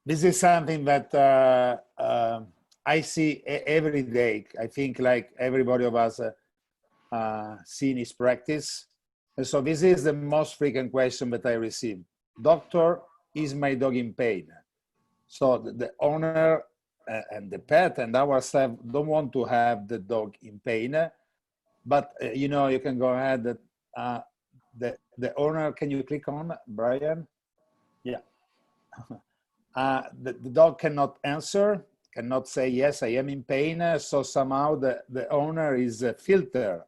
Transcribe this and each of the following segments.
This is something that I see every day. I think like everybody of us see in his practice. And so this is the most frequent question that I receive. Doctor, is my dog in pain? So the owner and the pet and ourselves don't want to have the dog in pain, but you know, you can go ahead. The owner, can you click on Brian? Yeah. The dog cannot answer, cannot say, yes, I am in pain. So somehow the owner is a filter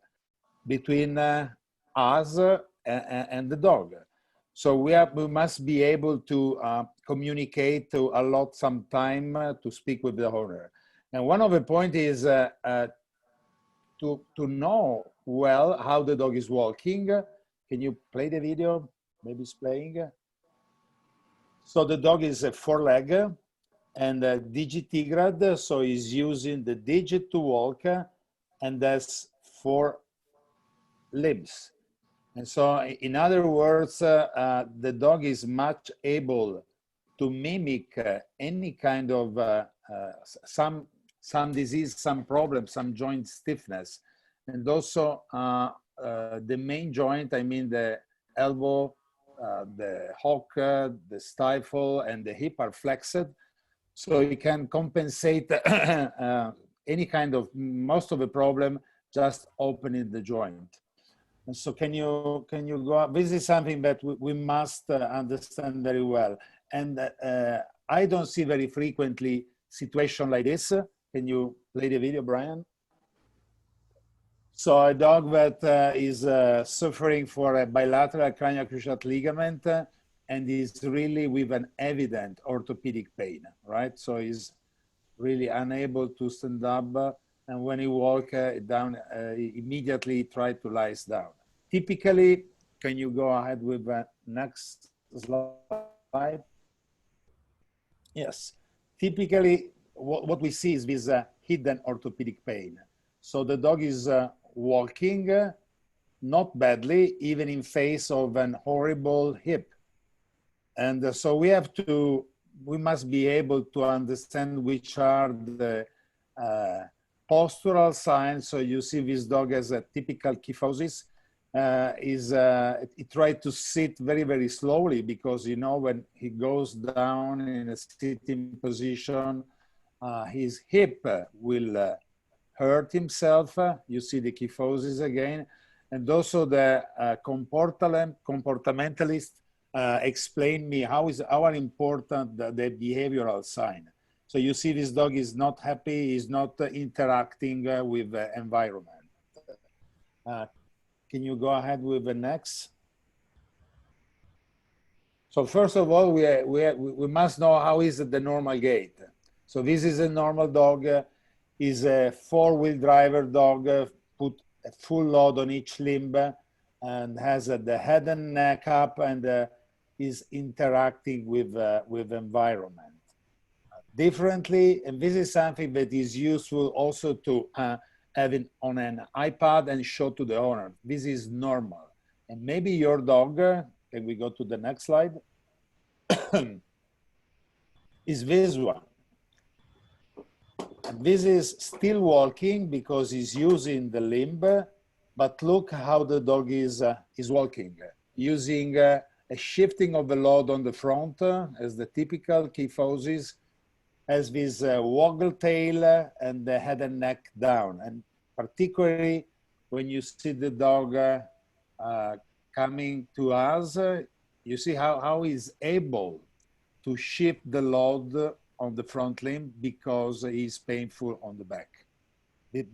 between us and the dog. So we must be able to communicate to allot some time to speak with the owner. And one of the points is to know well how the dog is walking. Can you play the video? Maybe it's playing. So the dog is a four-leg and digitigrad, so he's using the digit to walk, and that's 4 limbs. And so in other words, the dog is much able to mimic any kind of some disease, some problem, some joint stiffness. And also the main joint, I mean the elbow, the hock, the stifle, and the hip are flexed. So you can compensate any kind of, most of the problem, just opening the joint. And so can you go, this is something that we must understand very well. And I don't see very frequently situation like this. Can you play the video, Brian? So a dog that is suffering for a bilateral cranio-cruciate ligament and is really with an evident orthopedic pain, right? So he's really unable to stand up, and when he walks down, he immediately try to lie down. Typically, can you go ahead with the next slide? Yes. Typically, what we see is this hidden orthopedic pain. So the dog is walking not badly, even in face of an horrible hip. And so we must be able to understand which are the postural signs. So you see this dog has a typical kyphosis. He tried to sit very, very slowly because, you know, when he goes down in a sitting position, his hip will hurt himself. You see the kyphosis again. And also the comportamentalist explained me how important the behavioral sign. So you see this dog is not happy, is not interacting with the environment. Can you go ahead with the next? So first of all, we must know how is the normal gait. So this is a normal dog, is a 4-wheel driver dog, put a full load on each limb and has the head and neck up and is interacting with environment. Differently, and this is something that is useful also to have it on an iPad and show to the owner. This is normal. And maybe your dog, can we go to the next slide? Is this one. And this is still walking because he's using the limb, but look how the dog is walking, using a shifting of the load on the front as the typical kyphosis, has this woggle tail and the head and neck down. And particularly when you see the dog coming to us, you see how he's able to shift the load on the front limb because he's painful on the back.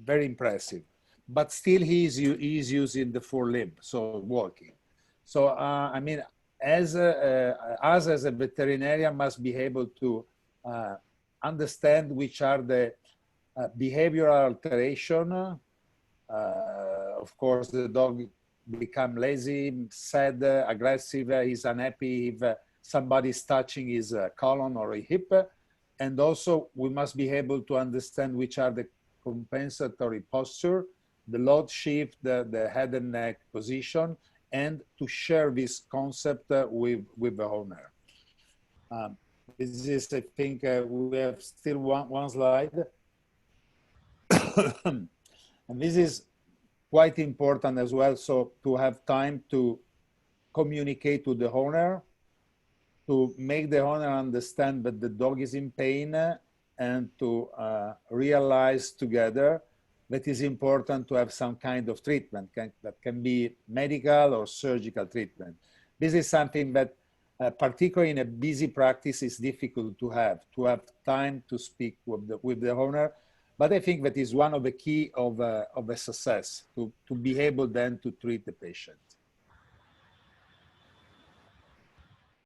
Very impressive. But still he's using the forelimb, so walking. So, I mean, us as a veterinarian must be able to understand which are the behavioral alteration. Of course, the dog become lazy, sad, aggressive, he's unhappy if somebody's touching his colon or a hip. And also we must be able to understand which are the compensatory posture, the load shift, the head and neck position, and to share this concept with the owner. This is, I think, we have still one slide. And this is quite important as well. So to have time to communicate to the owner, to make the owner understand that the dog is in pain, and to realize together that it's important to have some kind of treatment that can be medical or surgical treatment. This is something that, particularly in a busy practice, is difficult to have time to speak with the owner. But I think that is one of the key of a success, to be able then to treat the patient.